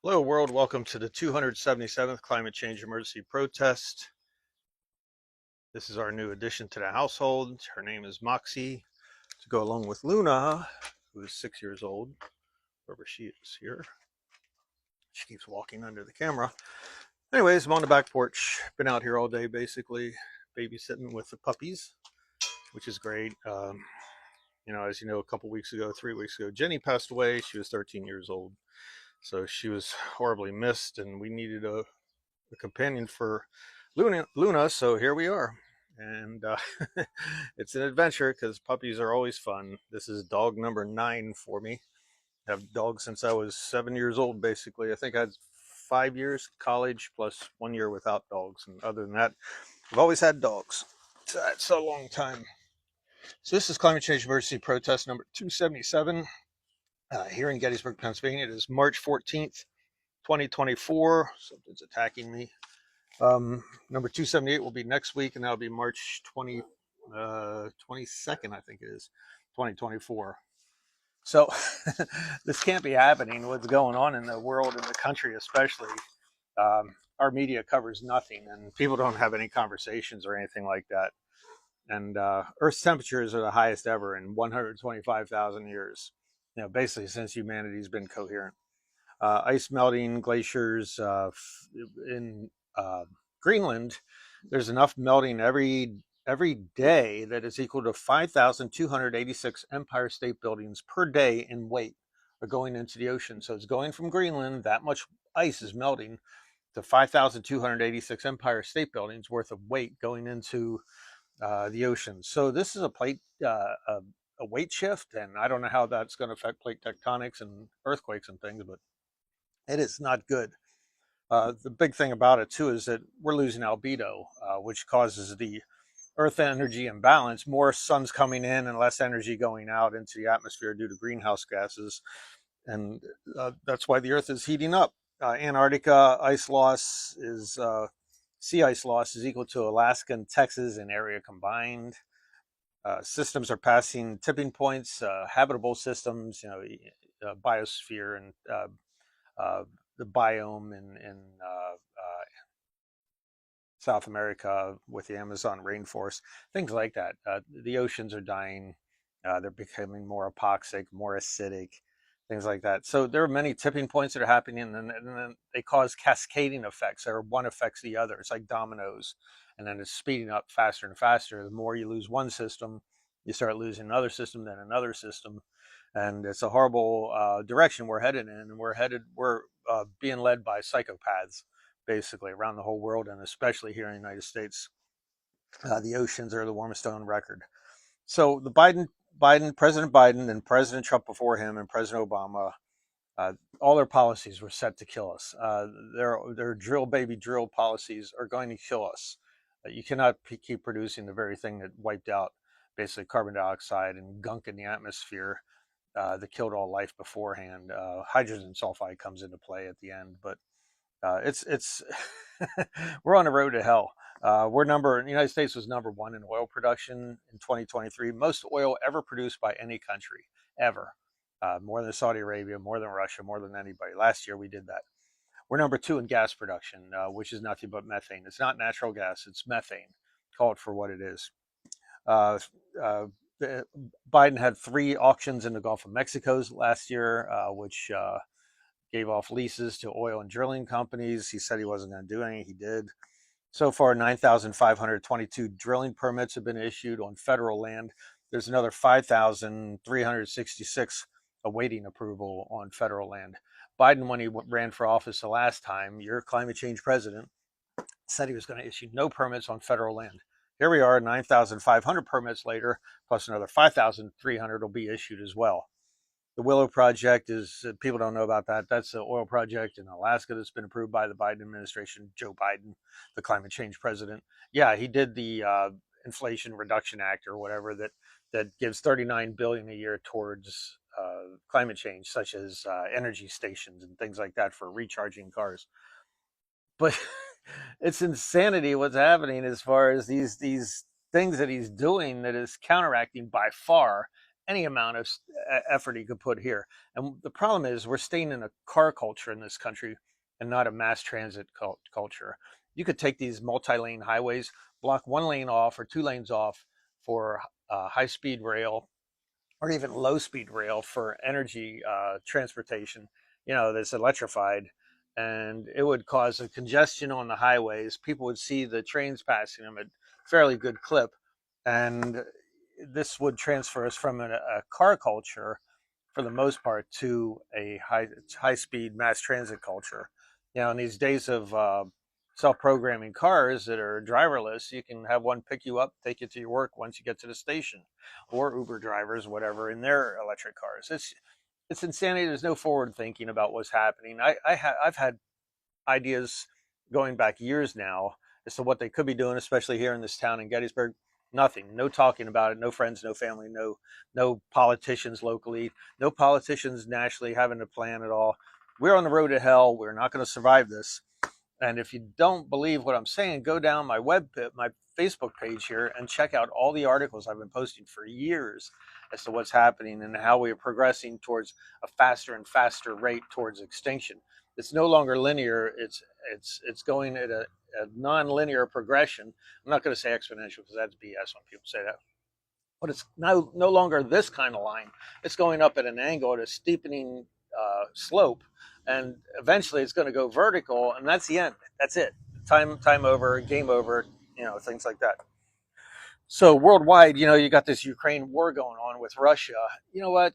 Hello world, welcome to the 277th Climate Change Emergency Protest. This is our new addition to the household. Her name is Moxie, to go along with Luna, who is 6 years old, wherever she is here. She keeps walking under the camera. Anyways, I'm on the back porch. Been out here all day basically, babysitting with the puppies, which is great. As you know, a couple weeks ago, 3 weeks ago, Jenny passed away. She was 13 years old. So she was horribly missed, and we needed a companion for Luna, so here we are. And it's an adventure because puppies are always fun. This is dog number 9 for me. I've dogs since I was 7 years old, basically. I think I had 5 years college plus 1 year without dogs. And other than that, I've always had dogs. So that's a long time. So this is Climate Change Emergency Protest number 277 here in Gettysburg, Pennsylvania. It is March 14th, 2024. Something's attacking me. Number 278 will be next week, and that'll be March 22nd, I think it is, 2024. So this can't be happening. What's going on in the world, in the country especially, our media covers nothing, and people don't have any conversations or anything like that. And Earth's temperatures are the highest ever in 125,000 years, basically since humanity's been coherent. Ice melting, glaciers in Greenland. There's enough melting every day that is equal to 5,286 Empire State Buildings per day in weight are going into the ocean. So it's going from Greenland, that much ice is melting, to 5,286 Empire State Buildings worth of weight going into the ocean. So this is a weight shift, and I don't know how that's going to affect plate tectonics and earthquakes and things, but it is not good. The big thing about it too is that we're losing albedo, which causes the Earth energy imbalance. More sun's coming in and less energy going out into the atmosphere due to greenhouse gases, and that's why the Earth is heating up. Antarctica ice loss is sea ice loss is equal to Alaska and Texas in area combined. Systems are passing tipping points, habitable systems, biosphere and the biome in South America with the Amazon rainforest, things like that. The oceans are dying. They're becoming more epoxic, more acidic, things like that. So there are many tipping points that are happening, and then they cause cascading effects, or one affects the other. It's like dominoes, and then it's speeding up faster and faster. The more you lose one system, you start losing another system, then another system, and it's a horrible direction we're headed in. And we're being led by psychopaths, basically around the whole world, and especially here in the United States. The oceans are the warmest on record. So President Biden and President Trump before him and President Obama, all their policies were set to kill us. Their drill baby drill policies are going to kill us. You cannot keep producing the very thing that wiped out basically carbon dioxide and gunk in the atmosphere that killed all life beforehand. Hydrogen sulfide comes into play at the end, but it's we're on the road to hell. The United States was number one in oil production in 2023, most oil ever produced by any country ever. More than Saudi Arabia, more than Russia, more than anybody. Last year we did that. We're number two in gas production, which is nothing but methane. It's not natural gas, it's methane. Call it for what it is. Uh, uh, Biden had 3 auctions in the Gulf of Mexico last year, which gave off leases to oil and drilling companies. He said he wasn't going to do any. He did. So far, 9,522 drilling permits have been issued on federal land. There's another 5,366 awaiting approval on federal land. Biden, when he ran for office the last time, your climate change president, said he was going to issue no permits on federal land. Here we are, 9,500 permits later, plus another 5,300 will be issued as well. The Willow Project is, people don't know about that. That's the oil project in Alaska that's been approved by the Biden administration, Joe Biden, the climate change president. Yeah, he did the Inflation Reduction Act or whatever that gives $39 billion a year towards climate change, such as energy stations and things like that for recharging cars. But it's insanity what's happening as far as these things that he's doing that is counteracting by far any amount of effort he could put here. And the problem is we're staying in a car culture in this country and not a mass transit culture. You could take these multi-lane highways, block one lane off or two lanes off for high-speed rail or even low-speed rail for energy transportation, that's electrified, and it would cause a congestion on the highways. People would see the trains passing them at fairly good clip, and this would transfer us from a car culture, for the most part, to a high speed mass transit culture. In these days of self programming cars that are driverless, you can have one pick you up, take you to your work once you get to the station, or Uber drivers, whatever, in their electric cars. It's insanity. There's no forward thinking about what's happening. I've had ideas going back years now as to what they could be doing, especially here in this town in Gettysburg. Nothing, no talking about it, no friends, no family, no politicians locally, no politicians nationally having a plan at all. We're on the road to hell. We're not going to survive this. And if you don't believe what I'm saying, go down my Facebook page here and check out all the articles I've been posting for years as to what's happening and how we are progressing towards a faster and faster rate towards extinction. It's no longer linear. It's going at a non-linear progression. I'm not going to say exponential because that's BS when people say that. But it's no longer this kind of line. It's going up at an angle, at a steepening slope, and eventually it's going to go vertical, and that's the end. That's it. Time over, game over. Things like that. So worldwide, you got this Ukraine war going on with Russia. You know what?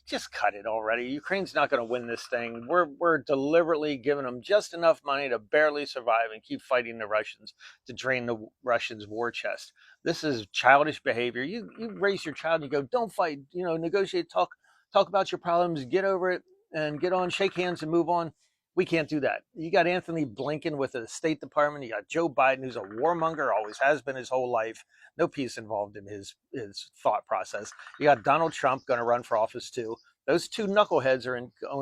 Just cut it already. Ukraine's not going to win this thing. We're deliberately giving them just enough money to barely survive and keep fighting the Russians to drain the Russians' war chest. This is childish behavior. You raise your child and you go, don't fight. Negotiate, talk about your problems, get over it, and get on, shake hands, and move on. We can't do that. You got Anthony Blinken with the State Department. You got Joe Biden, who's a warmonger, always has been his whole life. No peace involved in his thought process. You got Donald Trump going to run for office too. Those two knuckleheads are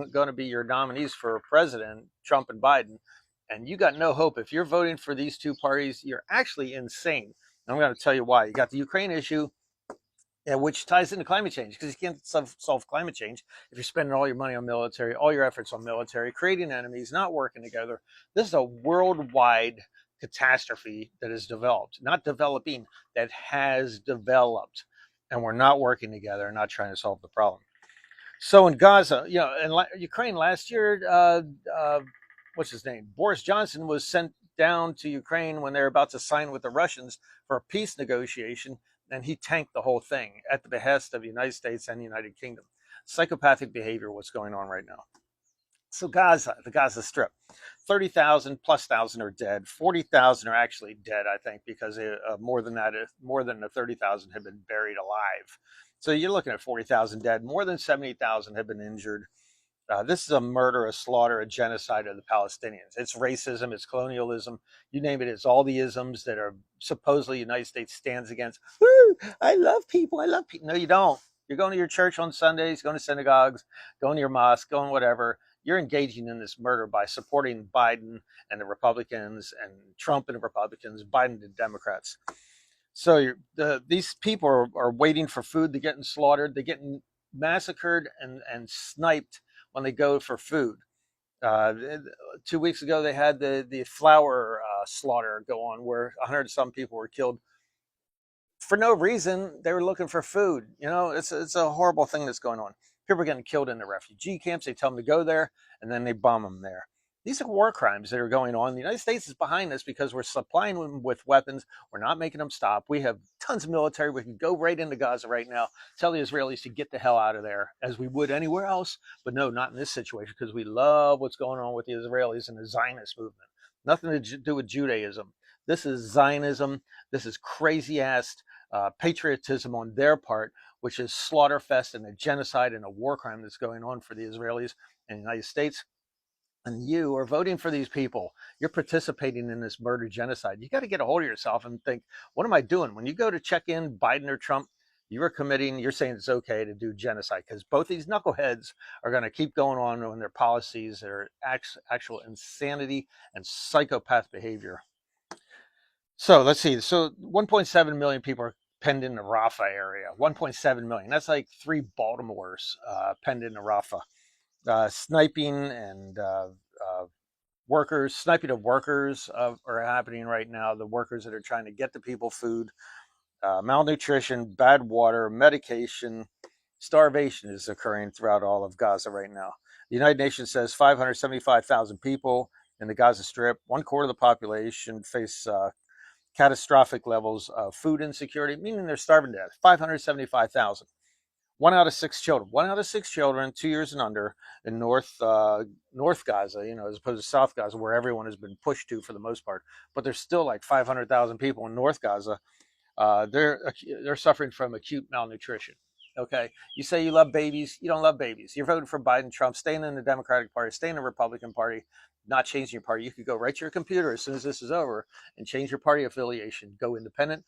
going to be your nominees for president, Trump and Biden. And you got no hope. If you're voting for these two parties, you're actually insane. And I'm going to tell you why. You got the Ukraine issue, which ties into climate change, because you can't solve climate change if you're spending all your money on military, all your efforts on military, creating enemies, not working together. This is a worldwide catastrophe that has developed, not developing, that has developed. And we're not working together and not trying to solve the problem. So in Gaza, in Ukraine last year, what's his name? Boris Johnson was sent down to Ukraine when they were about to sign with the Russians for a peace negotiation, and he tanked the whole thing at the behest of the United States and the United Kingdom. Psychopathic behavior, what's going on right now. So Gaza, the Gaza Strip, 30,000 plus thousand are dead. 40,000 are actually dead, I think, because more than the 30,000 have been buried alive. So you're looking at 40,000 dead. More than 70,000 have been injured. This is a murder, a slaughter, a genocide of the Palestinians. It's racism, it's colonialism, you name it. It's all the isms that are supposedly the United States stands against. Woo, I love people. I love people. No, you don't. You're going to your church on Sundays, going to synagogues, going to your mosque, going whatever. You're engaging in this murder by supporting Biden and the Republicans, and Trump and the Republicans, Biden and the Democrats. So these people are waiting for food. They're getting slaughtered. They're getting massacred and sniped when they go for food. 2 weeks ago, they had the flour slaughter go on, where 100 some people were killed for no reason. They were looking for food. It's a horrible thing that's going on. People are getting killed in the refugee camps. They tell them to go there, and then they bomb them there. These are war crimes that are going on. The United States is behind this because we're supplying them with weapons. We're not making them stop. We have tons of military. We can go right into Gaza right now, tell the Israelis to get the hell out of there, as we would anywhere else. But no, not in this situation, because we love what's going on with the Israelis and the Zionist movement. Nothing to do with Judaism. This is Zionism. This is crazy-ass patriotism on their part, which is slaughterfest and a genocide and a war crime that's going on for the Israelis and the United States. And you are voting for these people. You're participating in this murder genocide. You got to get a hold of yourself and think, what am I doing? When you go to check in Biden or Trump, you're saying it's okay to do genocide, because both these knuckleheads are going to keep going on their policies that are actual insanity and psychopath behavior. So let's see. So 1.7 million people are penned in the Rafah area. 1.7 million. That's like 3 Baltimores penned in the Rafah. Sniping and workers, sniping of workers are happening right now. The workers that are trying to get the people food, malnutrition, bad water, medication, starvation is occurring throughout all of Gaza right now. The United Nations says 575,000 people in the Gaza Strip, 1/4 of the population, face catastrophic levels of food insecurity, meaning they're starving to death. 575,000. 1 out of 6 children. 1 out of 6 children, 2 years and under, in North Gaza, as opposed to South Gaza, where everyone has been pushed to for the most part. But there's still like 500,000 people in North Gaza. They're suffering from acute malnutrition. Okay, you say you love babies, you don't love babies. You're voting for Biden, Trump, staying in the Democratic Party, staying in the Republican Party, not changing your party. You could go right to your computer as soon as this is over and change your party affiliation. Go independent,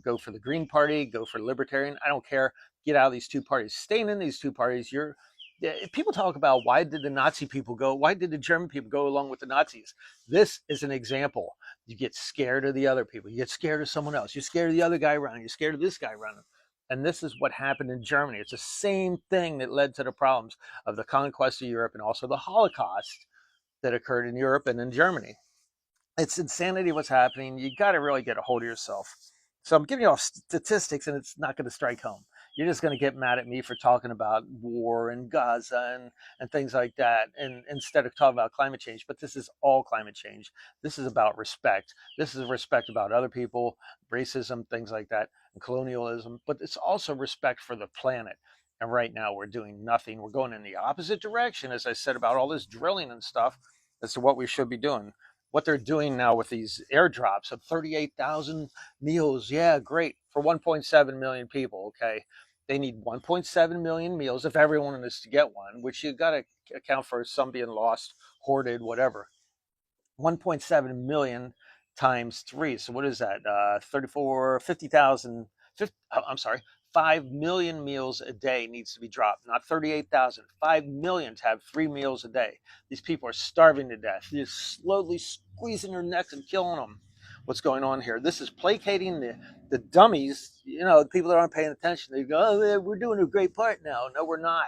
go for the Green Party, go for Libertarian. I don't care. Get out of these two parties. Staying in these two parties, if people talk about why did the Nazi people go, why did the German people go along with the Nazis? This is an example. You get scared of the other people. You get scared of someone else. You're scared of the other guy running. You're scared of this guy running. And this is what happened in Germany. It's the same thing that led to the problems of the conquest of Europe and also the Holocaust that occurred in Europe and in Germany. It's insanity what's happening. You got to really get a hold of yourself. So I'm giving you all statistics, and it's not going to strike home. You're just going to get mad at me for talking about war and Gaza and things like that, and instead of talking about climate change. But this is all climate change. This is about respect. This is respect about other people, racism, things like that, and colonialism. But it's also respect for the planet. And right now we're doing nothing. We're going in the opposite direction, as I said, about all this drilling and stuff, as to what we should be doing. What they're doing now with these airdrops of 38,000 meals, yeah, great, for 1.7 million people, okay? They need 1.7 million meals if everyone is to get one, which you got to account for some being lost, hoarded, whatever. 1.7 million times 3. So what is that? 34, 50,000, I'm sorry, 5 million meals a day needs to be dropped, not 38,000. 5 million to have 3 meals a day. These people are starving to death. They're slowly squeezing their necks and killing them. What's going on here? This is placating the dummies, the people that aren't paying attention. They go, oh, we're doing a great part now. No, we're not.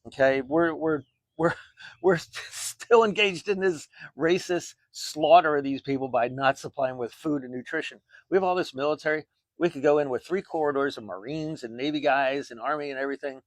Okay, we're we're still engaged in this racist slaughter of these people by not supplying with food and nutrition. We have all this military. We could go in with 3 corridors of Marines and Navy guys and Army and everything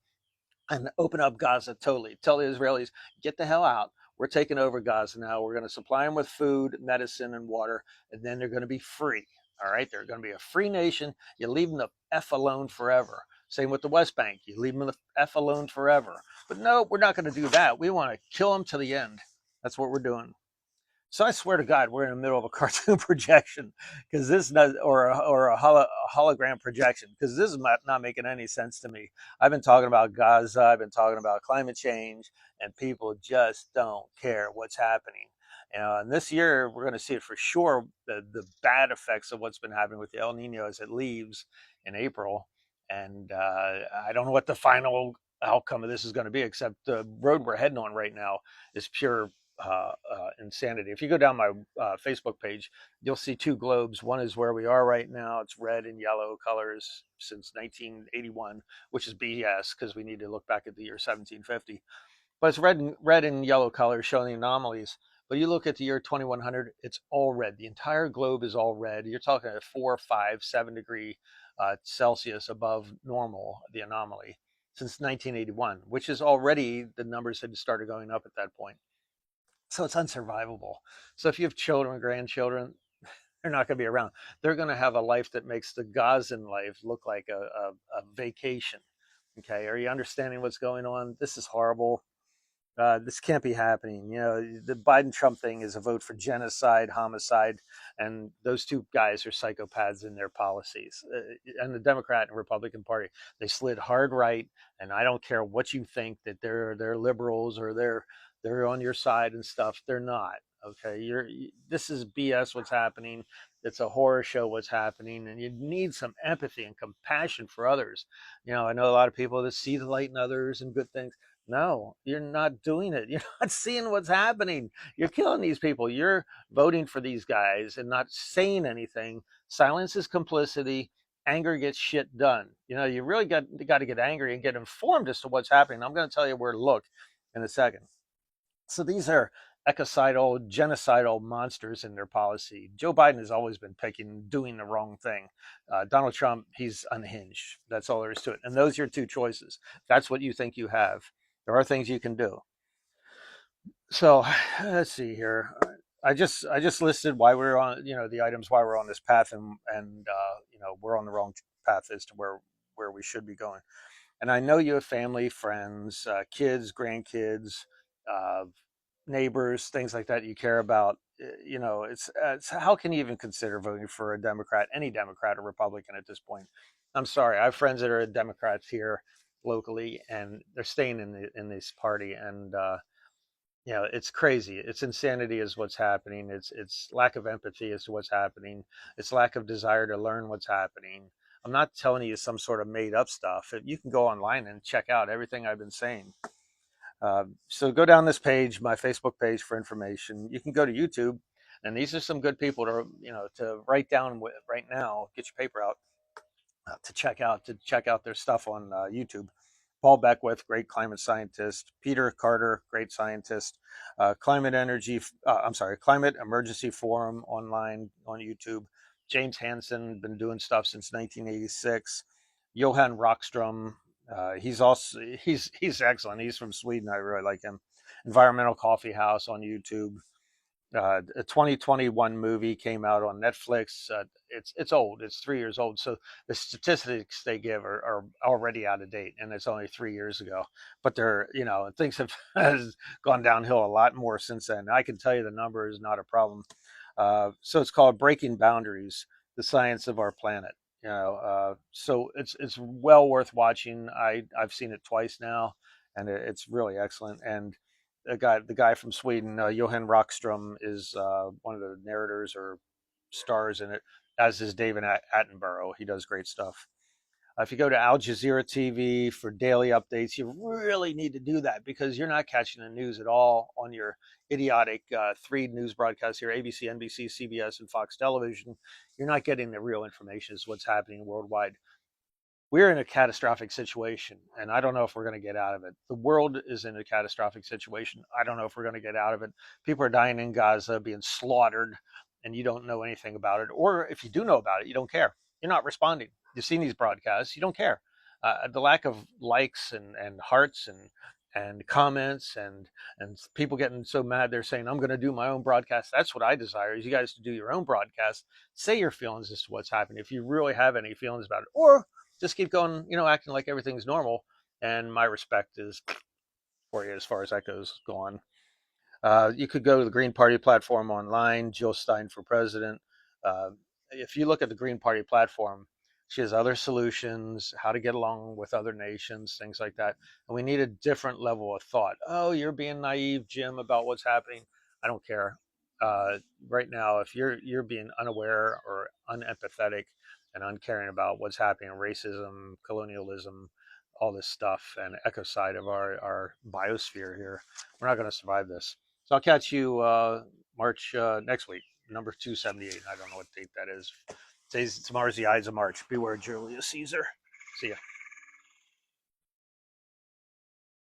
and open up Gaza totally. Tell the Israelis, get the hell out. We're taking over Gaza now. We're going to supply them with food, medicine, and water, and then they're going to be free. All right, they're going to be a free nation. You leave them the F alone forever. Same with the West Bank. You leave them the F alone forever. But no, we're not going to do that. We want to kill them to the end. That's what we're doing. So I swear to God, we're in the middle of a cartoon projection because this is or a hologram projection because this is not making any sense to me. I've been talking about Gaza, I've been talking about climate change, and people just don't care what's happening. And this year, we're going to see it for sure. The bad effects of what's been happening with the El Nino as it leaves in April, and I don't know what the final outcome of this is going to be, except the road we're heading on right now is pure insanity. If you go down my Facebook page, you'll see 2 globes. One is where we are right now. It's red and yellow colors since 1981, which is BS because we need to look back at the year 1750. But it's red and yellow colors showing the anomalies. But you look at the year 2100, it's all red. The entire globe is all red. You're talking at 4, 5, 7 degree Celsius above normal, the anomaly, since 1981, which is already the numbers had started going up at that point. So it's unsurvivable. So if you have children or grandchildren, they're not going to be around. They're going to have a life that makes the Gazan life look like a vacation. Okay, are you understanding what's going on? This is horrible. This can't be happening. The Biden-Trump thing is a vote for genocide, homicide, and those 2 guys are psychopaths in their policies. And the Democrat and Republican Party, they slid hard right, and I don't care what you think that they're liberals or they're on your side and stuff. They're not. Okay, this is BS. What's happening? It's a horror show. What's happening? And you need some empathy and compassion for others. I know a lot of people that see the light in others and good things. No, you're not doing it. You're not seeing what's happening. You're killing these people. You're voting for these guys and not saying anything. Silence is complicity, anger gets shit done. You really got to get angry and get informed as to what's happening. I'm going to tell you where to look in a second. So these are ecocidal, genocidal monsters in their policy. Joe Biden has always been doing the wrong thing. Donald Trump, he's unhinged. That's all there is to it. And those are your two choices. That's what you think you have. There are things you can do. So let's see here. I just listed why we're on, the items why we're on this path, and we're on the wrong path as to where we should be going. And I know you have family, friends, kids, grandkids, uh, neighbors, things like that you care about. It's how can you even consider voting for a Democrat, any Democrat or Republican at this point? I'm sorry, I have friends that are Democrats here locally, and they're staying in this party, and it's crazy. It's insanity is what's happening. It's lack of empathy as to what's happening. It's lack of desire to learn what's happening. I'm not telling you some sort of made up stuff. You can go online and check out everything I've been saying. So go down this page, my Facebook page, for information. You can go to YouTube, and these are some good people to write down right now. Get your paper out to check out their stuff on YouTube. Paul Beckwith, great climate scientist. Peter Carter, great scientist. Climate Emergency Forum online on YouTube. James Hansen, been doing stuff since 1986. Johan Rockstrom, he's excellent. He's from Sweden. I really like him. Environmental Coffee House on YouTube. A 2021 movie came out on Netflix. It's old. It's 3 years old. So the statistics they give are already out of date, and it's only 3 years ago. But things have has gone downhill a lot more since then. I can tell you the number is not a problem. So it's called Breaking Boundaries: The Science of Our Planet. So it's well worth watching. I've seen it twice now, and it's really excellent. And the guy from Sweden, Johan Rockstrom, is one of the narrators or stars in it, as is David Attenborough. He does great stuff. If you go to Al Jazeera TV for daily updates, you really need to do that because you're not catching the news at all on your idiotic three news broadcasts here: ABC, NBC, CBS, and Fox Television. You're not getting the real information as what's happening worldwide. We're in a catastrophic situation, and I don't know if we're going to get out of it. The world is in a catastrophic situation. I don't know if we're going to get out of it. People are dying in Gaza, being slaughtered, and you don't know anything about it. Or if you do know about it, you don't care. You're not responding. You've seen these broadcasts, you don't care. The lack of likes and hearts and comments and people getting so mad they're saying I'm going to do my own broadcast. That's what I desire, is you guys to do your own broadcast. Say your feelings as to what's happening if you really have any feelings about it, or just keep going, acting like everything's normal. And my respect is for you as far as that goes. Go on. You could go to the Green Party platform online, Jill Stein for president. Uh, if you look at the Green Party platform, she has other solutions, how to get along with other nations, things like that. And we need a different level of thought. Oh, you're being naive, Jim, about what's happening. I don't care. Right now, if you're being unaware or unempathetic and uncaring about what's happening, racism, colonialism, all this stuff, and ecocide of our biosphere here, we're not going to survive this. So I'll catch you March next week, number 278. I don't know what date that is. Tomorrow's the Ides of March. Beware Julius Caesar. See ya.